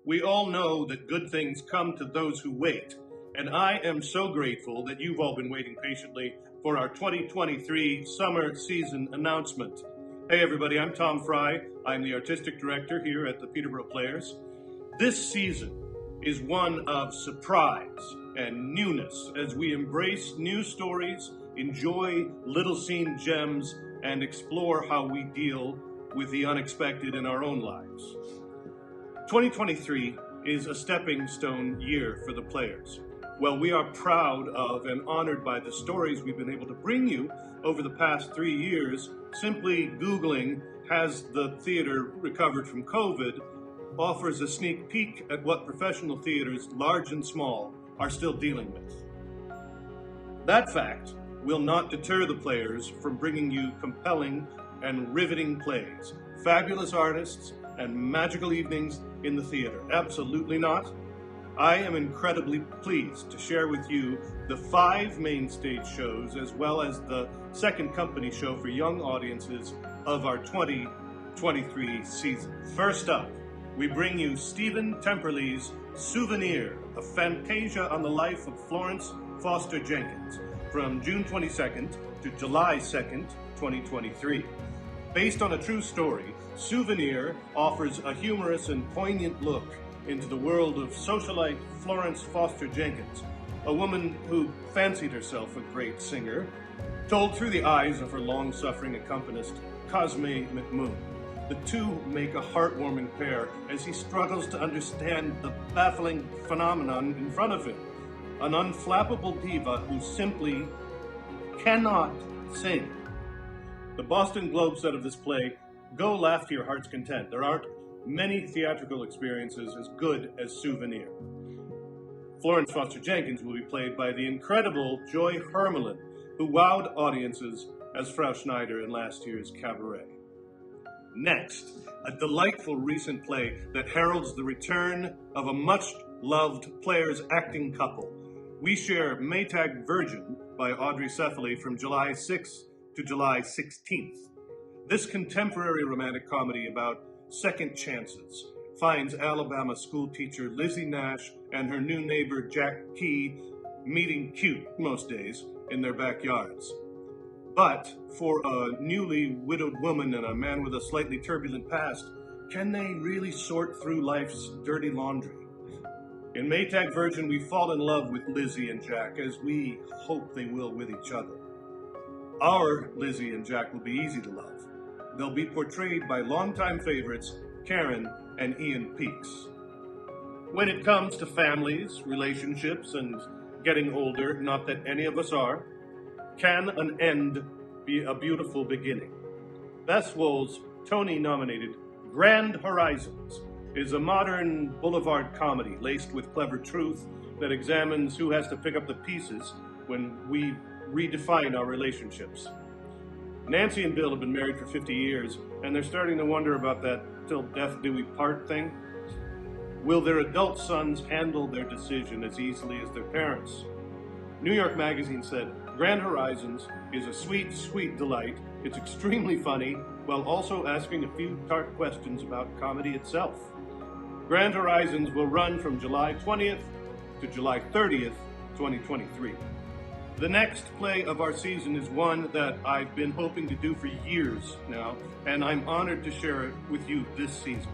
We all know that good things come to those who wait, and I am so grateful that you've all been waiting patiently for our 2023 summer season announcement. Hey everybody, I'm Tom Frey. I'm the artistic director here at the Peterborough Players. This season is one of surprise and newness as we embrace new stories, enjoy little seen gems, and explore how we deal with the unexpected in our own lives. 2023 is a stepping stone year for the Players. Well, we are proud of and honored by the stories we've been able to bring you over the past 3 years. Simply Googling, has the theater recovered from COVID, offers a sneak peek at what professional theaters, large and small, are still dealing with. That fact will not deter the Players from bringing you compelling and riveting plays, fabulous artists, and magical evenings in the theater. Absolutely not. I am incredibly pleased to share with you the 5 main stage shows as well as the second company show for young audiences of our 2023 season. First up, we bring you Stephen Temperley's Souvenir, a fantasia on the life of Florence Foster Jenkins from June 22nd to July 2nd, 2023. Based on a true story, Souvenir offers a humorous and poignant look into the world of socialite Florence Foster Jenkins, a woman who fancied herself a great singer, told through the eyes of her long-suffering accompanist, Cosme McMoon. The two make a heartwarming pair as he struggles to understand the baffling phenomenon in front of him, an unflappable diva who simply cannot sing. The Boston Globe said of this play, "Go laugh to your heart's content. There aren't many theatrical experiences as good as Souvenir." Florence Foster Jenkins will be played by the incredible Joy Hermelin, who wowed audiences as Frau Schneider in last year's Cabaret. Next, a delightful recent play that heralds the return of a much-loved Players acting couple. We share Maytag Virgin by Audrey Cephaly from July 6th to July 16th. This contemporary romantic comedy about second chances finds Alabama school teacher Lizzie Nash and her new neighbor Jack Key meeting cute most days in their backyards. But for a newly widowed woman and a man with a slightly turbulent past, can they really sort through life's dirty laundry? In Maytag Virgin, we fall in love with Lizzie and Jack, as we hope they will with each other. Our Lizzie and Jack will be easy to love. They'll be portrayed by longtime favorites Karen and Ian Peaks. When it comes to families, relationships, and getting older, not that any of us are, can an end be a beautiful beginning? Bess Wohl's Tony-nominated Grand Horizons is a modern boulevard comedy laced with clever truth that examines who has to pick up the pieces when we redefine our relationships. Nancy and Bill have been married for 50 years, and they're starting to wonder about that till death do we part thing. Will their adult sons handle their decision as easily as their parents? New York Magazine said, Grand Horizons is a sweet, sweet delight. It's extremely funny, while also asking a few tart questions about comedy itself. Grand Horizons will run from July 20th to July 30th, 2023. The next play of our season is one that I've been hoping to do for years now, and I'm honored to share it with you this season.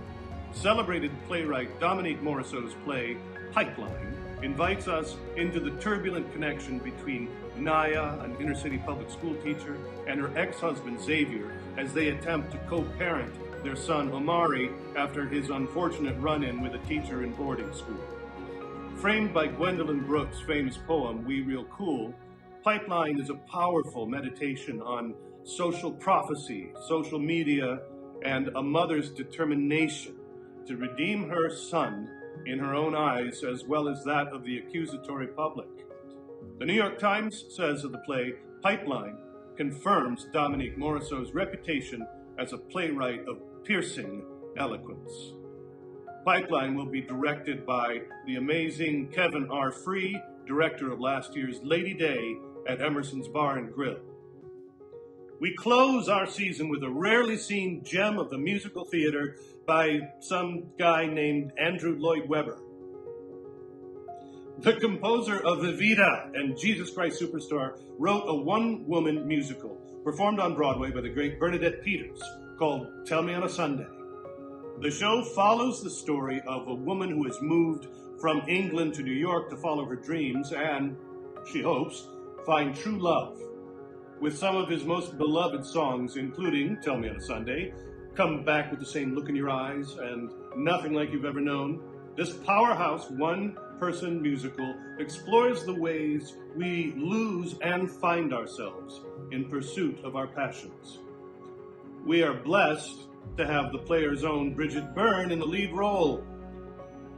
Celebrated playwright Dominique Morisseau's play, Pipeline, invites us into the turbulent connection between Naya, an inner-city public school teacher, and her ex-husband Xavier as they attempt to co-parent their son Omari after his unfortunate run-in with a teacher in boarding school. Framed by Gwendolyn Brooks' famous poem, We Real Cool, Pipeline is a powerful meditation on social prophecy, social media, and a mother's determination to redeem her son in her own eyes as well as that of the accusatory public. The New York Times says of the play, Pipeline confirms Dominique Morisseau's reputation as a playwright of piercing eloquence. Pipeline will be directed by the amazing Kevin R. Frey, director of last year's Lady Day at Emerson's Bar and Grill. we close our season with a rarely seen gem of the musical theater by some guy named Andrew Lloyd Webber. The composer of Evita and Jesus Christ Superstar wrote a one-woman musical performed on Broadway by the great Bernadette Peters called Tell Me on a Sunday. The show follows the story of a woman who has moved from England to New York to follow her dreams and, she hopes, find true love. With some of his most beloved songs, including Tell Me on a Sunday, Come Back with the Same Look in Your Eyes, and Nothing Like You've Ever Known, this powerhouse one-person musical explores the ways we lose and find ourselves in pursuit of our passions. We are blessed to have the Players' own Bridget Byrne in the lead role.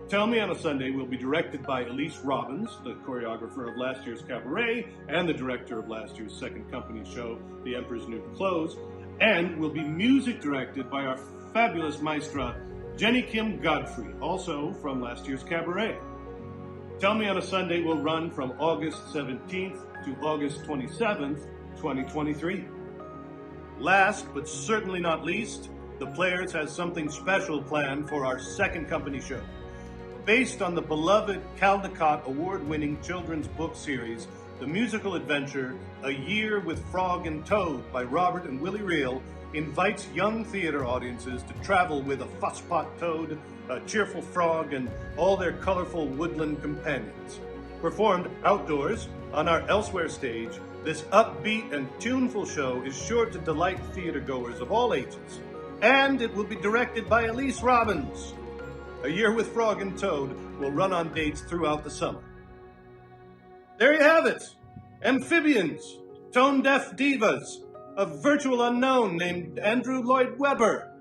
Tell Me on a Sunday will be directed by Elise Robbins, the choreographer of last year's Cabaret and the director of last year's second company show, The Emperor's New Clothes, and will be music directed by our fabulous maestra, Jenny Kim Godfrey, also from last year's Cabaret. Tell Me on a Sunday will run from August 17th to August 27th, 2023. Last, but certainly not least, the Players has something special planned for our second company show. Based on the beloved Caldecott award-winning children's book series, the musical adventure A Year with Frog and Toad by Robert and Willie Reel invites young theater audiences to travel with a fusspot toad, a cheerful frog, and all their colorful woodland companions. Performed outdoors on our Elsewhere stage, this upbeat and tuneful show is sure to delight theatergoers of all ages. And it will be directed by Elise Robbins. A Year with Frog and Toad will run on dates throughout the summer. There you have it. Amphibians, tone-deaf divas, a virtual unknown named Andrew Lloyd Webber.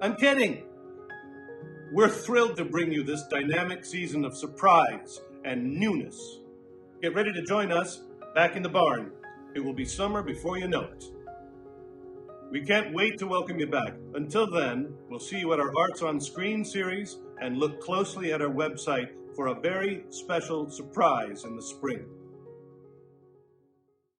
I'm kidding. We're thrilled to bring you this dynamic season of surprise and newness. Get ready to join us back in the barn. It will be summer before you know it. We can't wait to welcome you back. Until then, we'll see you at our Arts on Screen series and look closely at our website for a very special surprise in the spring.